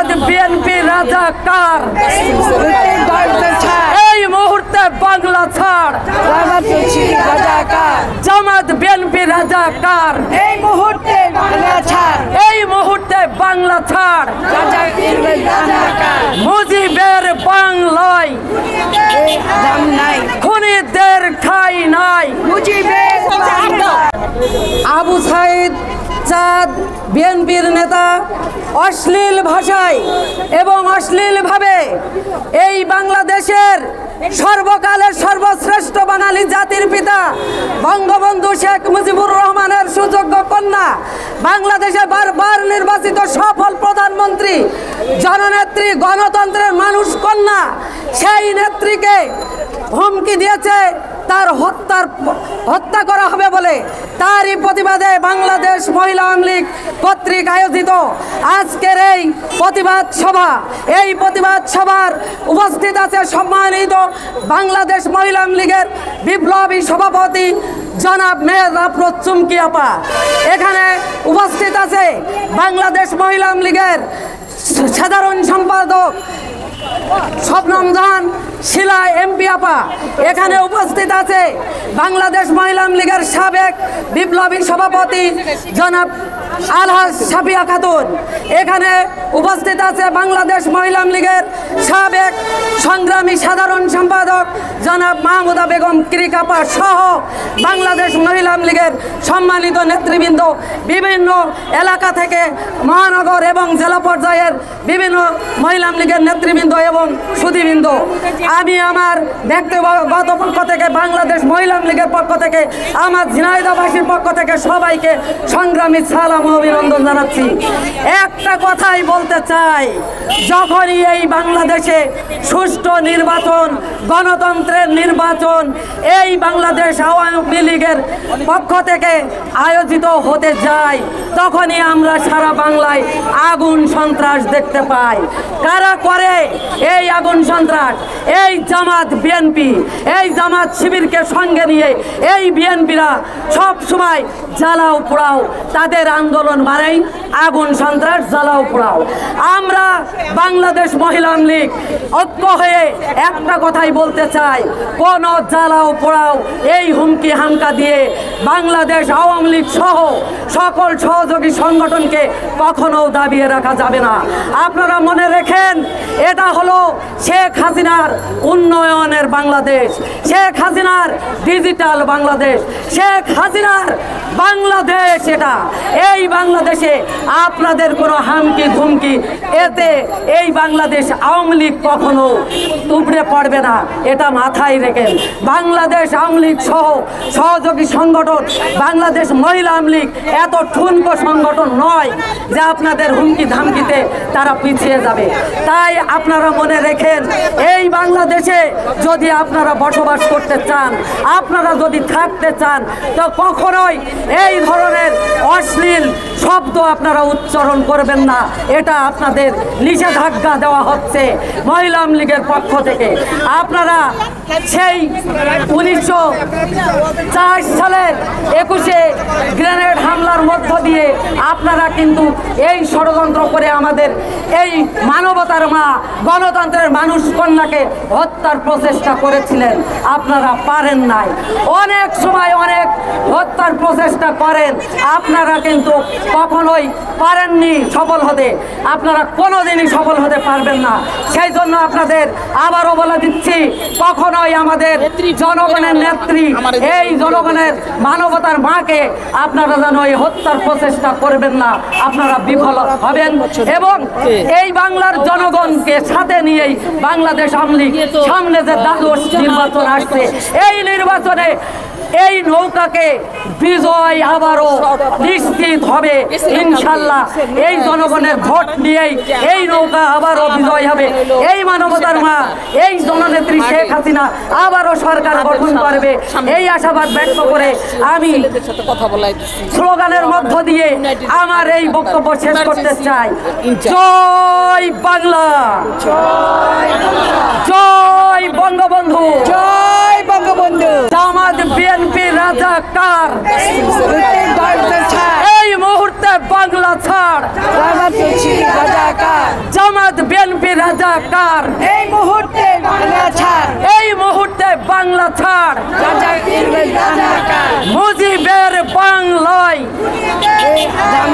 জামাত BNP রাজাকার, এই মুহূর্তে বাংলা ছাড়। জামাত বিএনপি রাজাকার, এই মুহূর্তে বাংলা ছাড়, এই মুহূর্তে বাংলা ছাড়। মুজিবের বাংলায় দাম নাই, খুনিদের ঠাঁই নাই। মুজিবের আবু সাইদ চাঁদ বিএনপির নেতা অশ্লীল ভাষায় এবং অশ্লীলভাবে এই বাংলাদেশের সর্বকালের সর্বশ্রেষ্ঠ বাঙালি জাতির পিতা বঙ্গবন্ধু শেখ মুজিবুর রহমানের সুযোগ্য কন্যা, বাংলাদেশে বারবার নির্বাচিত সফল প্রধানমন্ত্রী, জননেত্রী, গণতন্ত্রের মানুষ কন্যা, সেই নেত্রীকে হুমকি দিয়েছে তার হত্যা করা হবে বলে। তারই প্রতিবাদে বাংলাদেশ মহিলা আওয়ামী লীগ কর্তৃক আয়োজিত আজকের এই প্রতিবাদ সভা, এই প্রতিবাদ সভার উপস্থিত আছে সম্মানিত বাংলাদেশ মহিলা আওয়ামী লীগের বিপ্লবী সভাপতি জনাব মেহের আফরোজ চুমকি আপা। এখানে উপস্থিত আছে বাংলাদেশ মহিলা আওয়ামী লীগের সাধারণ সম্পাদক শবনম জাহান শিলা এমপি আপা। এখানে উপস্থিত আছে বাংলাদেশ মহিলা আওয়ামী লীগের সাবেক বিপ্লবী সভাপতি জনাব আলহাজ সাফিয়া খাতুন। এখানে উপস্থিত আছে বাংলাদেশ মহিলা আওয়ামী লীগের সাবেক সংগ্রামী সাধারণ সম্পাদক জনাব মাহমুদা বেগম ক্রিকাপা সহ বাংলাদেশ মহিলা আওয়ামী লীগের সম্মানিত নেতৃবৃন্দ, বিভিন্ন এলাকা থেকে মহানগর এবং জেলা পর্যায়ের বিভিন্ন মহিলা আওয়ামী লীগের নেতৃবৃন্দ এবং সুধীবৃন্দ। আমি আমার ব্যক্তিগত পক্ষ থেকে, বাংলাদেশ মহিলা আওয়ামী লীগের পক্ষ থেকে, আমার ঝিনাইদহবাসীর পক্ষ থেকে সবাইকে সংগ্রামী সালাম ও অভিনন্দন জানাচ্ছি। একটা কথাই বলতে চাই, যখনই এই বাংলাদেশে সুষ্ঠু নির্বাচন, গণতন্ত্রের নির্বাচন এই বাংলাদেশ আওয়ামী লীগের পক্ষ থেকে আয়োজিত হতে যায়, তখনই আমরা সারা বাংলায় আগুন সন্ত্রাস দেখতে পাই। কারা করে এই আগুন সন্ত্রাস? এই জামাত বিএনপি, এই জামাত শিবিরকে সঙ্গে নিয়ে এই বিএনপিরা সব সময় জ্বালাও পোড়াও, তাদের আন্দোলন মানেই আগুন সন্ত্রাস, জ্বালাও পোড়াও। আমরা বাংলাদেশ মহিলা আওয়ামী লীগ ঐক্য হয়ে একটা কথাই বলতে চাই, কোন জ্বালাও পোড়াও এই হুমকি হামকা দিয়ে বাংলাদেশ আওয়ামী লীগ সহ সকল সহযোগী সংগঠনকে কখনো দাবিয়ে রাখা যাবে না। আপনারা মনে রেখেন, এটা হলো শেখ হাসিনার উন্নয়নের বাংলাদেশ, শেখ হাসিনার ডিজিটাল বাংলাদেশ, শেখ হাসিনার বাংলাদেশ। এটা এই বাংলাদেশে আপনাদের কোনো হামকি ধুমকি এতে এই বাংলাদেশ আওয়ামী লীগ কখনো উপড়ে পড়বে না, এটা মাথায় রেখেন। বাংলাদেশ আওয়ামী লীগ সহ সহযোগী সংগঠন বাংলাদেশ মহিলা আওয়ামী লীগ এত ঠুনকো সংগঠন নয় যে আপনাদের হুমকি ধামকিতে তারা পিছিয়ে যাবে। তাই আপনারা মনে রেখেন, এই বাংলাদেশে যদি আপনারা বসবাস করতে চান, আপনারা যদি থাকতে চান, তো কখনোই এই ধরনের অশ্লীল শব্দ আপনারা উচ্চারণ করবেন না। এটা আপনাদের নিষেধাজ্ঞা দেওয়া হচ্ছে মহিলা আওয়ামী লীগের পক্ষ থেকে। আপনারা সেই 1904 সালের 21শে গ্রেনেড হামলার মধ্য দিয়ে আপনারা কিন্তু এই ষড়যন্ত্র করে আমাদের এই মানবতার মা, গণতন্ত্রের মানুষ কন্যাকে হত্যার প্রচেষ্টা করেছিলেন। আপনারা পারেন নাই, অনেক সময় অনেক হত্যার প্রচেষ্টা করেন, আপনারা কিন্তু কখনোই পারেননি সফল হতে, আপনারা কোনোদিনই সফল হতে পারবেন না। সেই জন্য আপনাদের আবারও বলে দিচ্ছি, কখনোই আমাদের জনগণের নেত্রী, এই জনগণের মানবতার মাকে আপনারা যেন এই হত্যার প্রচেষ্টা করবেন না, আপনারা বিফল হবেন। এবং এই বাংলার জনগণকে সাথে নিয়েই বাংলাদেশ আওয়ামী লীগ সামনে যে দ্বাদশ নির্বাচন আসছে, এই নির্বাচনে এই নৌকাকে বিজয় আবারও নিশ্চিত হবে ইনশাল্লাহ। এই জনগণের ভোট নিয়েই এই নৌকা আবারও বিজয় হবে। এই মানবতার মা, এই জননেত্রী শেখ হাসিনা আবারও সরকার গঠন করবে, এই আশাবাদ ব্যক্ত করে আমি স্লোগানের মধ্য দিয়ে আমার এই বক্তব্য শেষ করতে চাই। জয় বাংলা, জয় বঙ্গবন্ধু, জয় বঙ্গবন্ধু। জামাত বিএনপি রাজাকার, এই মুহূর্তে বাংলা ছাড়। জামাত রাজাকার, এই মুহূর্তে বাংলা ছাড়, এই মুহূর্তে বাংলা ছাড়। রাজাকার, মুজিবের বাংলায় এই দাম